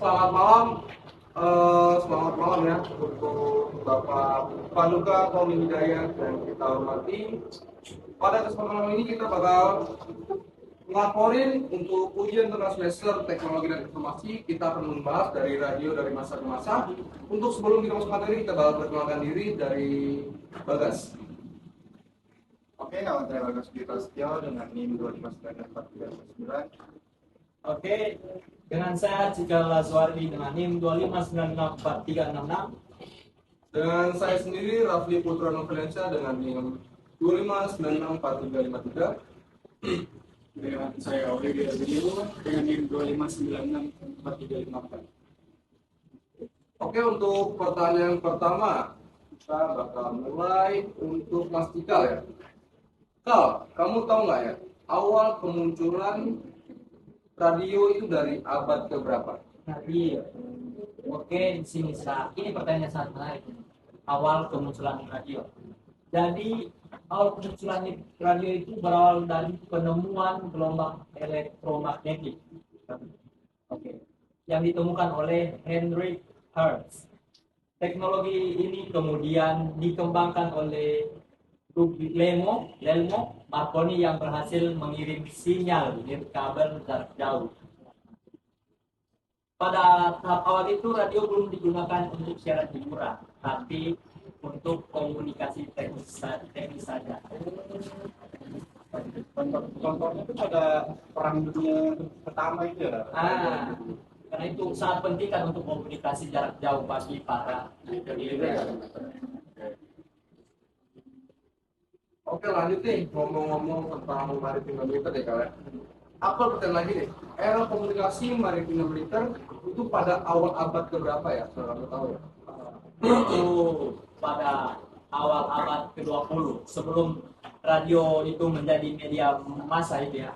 selamat malam. Selamat malam ya untuk Bapak Paduka Kaum Hidayat yang kita hormati. Pada kesempatan malam ini kita bakal ngelaporin untuk ujian tengah semester teknologi dan informasi. Kita akan membahas dari radio dari masa ke masa. Untuk sebelum kita masuk materi, kita bakal perkenalkan diri dari Bagas. Oke, nama saya Bagas Prasetyo dengan NIM 2594399. Oke, dengan saya Cika Laswardi dengan NIM 2596436. Dan saya sendiri Rafli Putra Noveliansyah dengan NIM 259645353. Dengan saya Aurelio Arbilio dengan NIM 2596454. Oke, untuk pertanyaan pertama kita bakal mulai untuk Mas Cikal ya. Kal, kamu tahu nggak ya awal kemunculan radio itu dari abad keberapa? Radio. Oke, di sini ini pertanyaan sangat menarik. Awal kemunculan radio. Jadi awal kemunculan radio itu berawal dari penemuan gelombang elektromagnetik. Oke. Yang ditemukan oleh Heinrich Hertz. Teknologi ini kemudian dikembangkan oleh Guglielmo Marconi yang berhasil mengirim sinyal kabel jarak jauh. Pada tahap awal itu radio belum digunakan untuk siaran hiburan, tapi untuk komunikasi teknis saja. Contohnya itu pada perang dunia pertama itu ya. Karena itu sangat penting kan untuk komunikasi jarak jauh bagi para leader. Oke, lanjut nih ngomong-ngomong tentang maritim militer ya kalian. Apa pertanyaan lagi nih? Era komunikasi maritim militer itu pada awal abad keberapa ya? Kalau kamu tahu ya? Itu pada awal abad ke-20 sebelum radio itu menjadi media massa itu ya.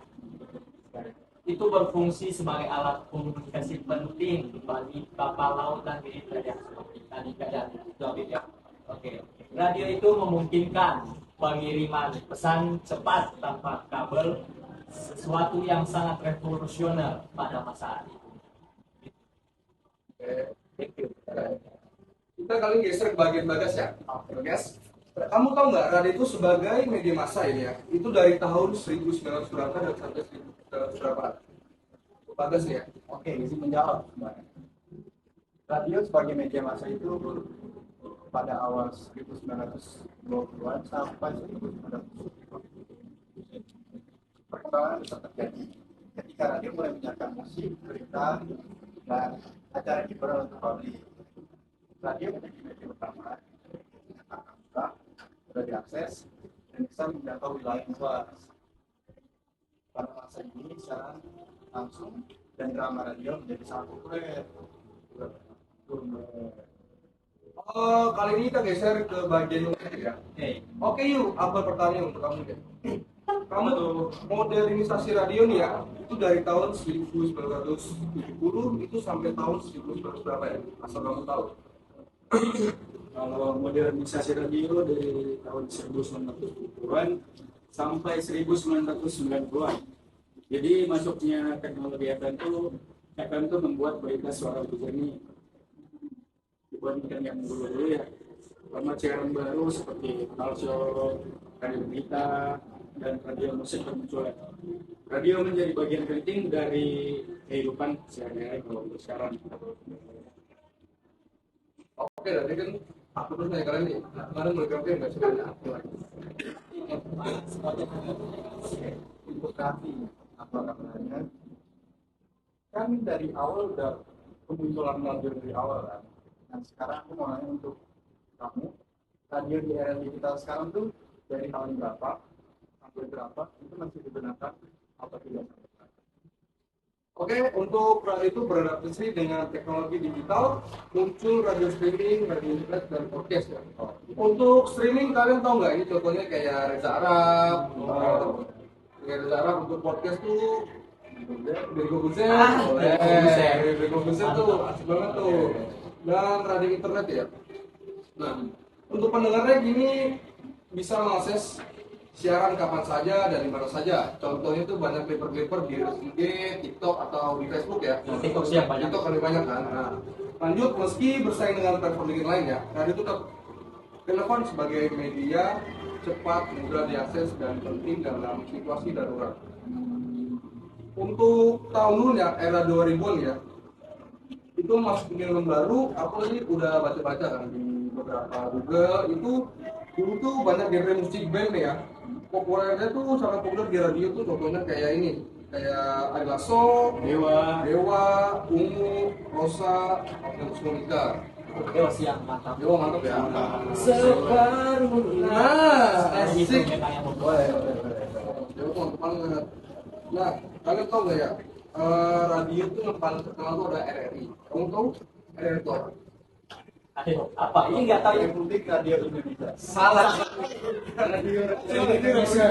Itu berfungsi sebagai alat komunikasi penting bagi kapal laut dan militer yang seperti tadi kalian jawab ya. Oke. Radio itu memungkinkan pengiriman pesan cepat tanpa kabel, sesuatu yang sangat revolusioner pada masa itu. Kita kali geser ke bagian Bagas ya. Bagas, kamu tahu nggak radio itu sebagai media massa ini ya? Itu dari tahun 1900 berapa dan sampai 1900 berapa? Bagas nih ya. Oke, izin menjawab. Radio sebagai media massa itu pada awal 1920-an sampai 1940. Perkembangan bisa terjadi ketika radio mulai menyiarkan musik, berita, dan acara hiburan untuk publik. Radio menjadi media utama dengan akar mudah, mudah diakses, dan bisa menjangkau wilayah luas. Pada masa ini, siaran langsung dan drama radio menjadi sangat populer. Kali ini kita geser ke bagian ya. Oke yuk, apa pertanyaan untuk kamu ya? Kamu modernisasi radio nih ya, itu dari tahun 1970 itu sampai tahun 1900 berapa ya? Asal kamu tahu. Kalau modernisasi radio dari tahun 1970-an sampai 1990-an. Jadi masuknya teknologi FM itu membuat berita suara lebih jernih dibandingkan yang dulu ya. Karena siaran baru seperti talk show, radio berita, dan radio musik bermunculan. Radio menjadi bagian penting dari kehidupan sehari-hari kalau untuk sekarang. Oke, tadi kan aku terus nanya kalian nih, kalian mulai gambar nggak sih? Infografi apa namanya? Kan dari awal udah kemunculan radio dari awal kan. Dan sekarang aku mau nanya untuk kamu, radio di era digital sekarang tuh dari tahun berapa sampai berapa itu masih digunakan atau tidak? Oke, untuk radio itu beradaptasi dengan teknologi digital, muncul radio streaming, radio internet, dan podcast ya. Untuk streaming kalian tahu nggak ini contohnya kayak Reza Arab, Reza Arab untuk podcast tuh Bego Buset, Bego Buset tuh asik banget tuh, dan radio internet ya. Nah, untuk pendengarnya gini bisa mengakses siaran kapan saja dan di mana saja. Contohnya itu banyak clipper-clipper di IG, TikTok atau di Facebook ya. TikTok sih yang banyak. TikTok lebih banyak kan. Nah, lanjut, meski bersaing dengan platform digital lainnya, radio itu tetap relevan sebagai media cepat, mudah diakses dan penting dalam situasi darurat. Untuk tahun dulu ya, era 2000-an ya, itu masuk film baru, aku ini udah baca-baca kan di beberapa Google, itu dulu tuh banyak genre musik band nih ya. Populernya tuh sangat populer di radio tuh, contohnya kayak ini, kayak Ari Lasso, Dewa, Ungu, Rosa, Agnes Monica. Dewa sih yang mantap. Dewa mantap ya. Separuh. Nah, Itu asik. memang yang Boleh. Dewa tuh mantap banget. Nah, kalian tau nggak ya? Radio tuh yang paling terkenal tuh ada RRI. Kamu tahu RRI itu apa? Aduh, apa? Ini nggak tahu. Yang penting radio Indonesia. Salah. Radio Indonesia.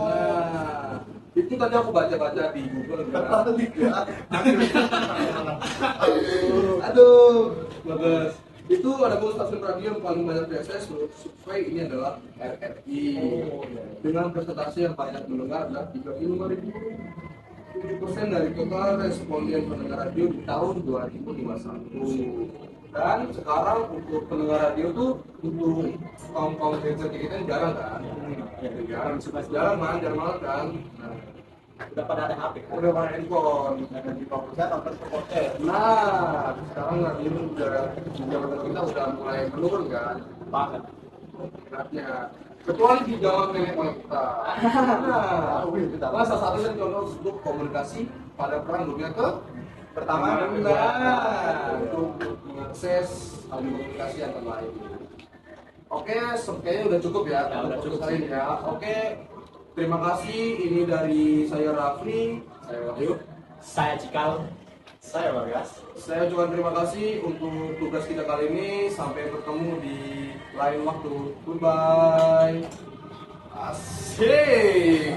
Nah, itu tadi aku baca-baca di Google. Aduh, bagus. Itu ada stasiun radio yang paling banyak PSS menurut survei ini adalah RRI. Dengan presentasi yang banyak mendengar adalah 35.000. 7% dari total responden pendengar radio di tahun 2021. Dan sekarang untuk pendengar radio tuh untuk kaum Gen Z kita jarang kan? Jarang, jarang banget kan? Nah, Udah pada ada HP. udah pada handphone. Dan di Papua nonton ke podcast. Nah, sekarang radio udah zaman kita udah mulai menurun kan? Banget. Beratnya. Kecuali di zaman nenek moyang kita. Nah, salah satu yang contoh untuk komunikasi pada perang dunia Pertama, untuk mengakses audio komunikasi yang lain. Oke, kayaknya udah cukup ya, Ya, udah cukup kali ini ya. Oke, terima kasih. Ini dari saya Rafli, saya Wahyu. Saya Cikal. saya Bagas. Saya ucapkan terima kasih untuk tugas kita kali ini. Sampai bertemu di lain waktu. Goodbye. Asik.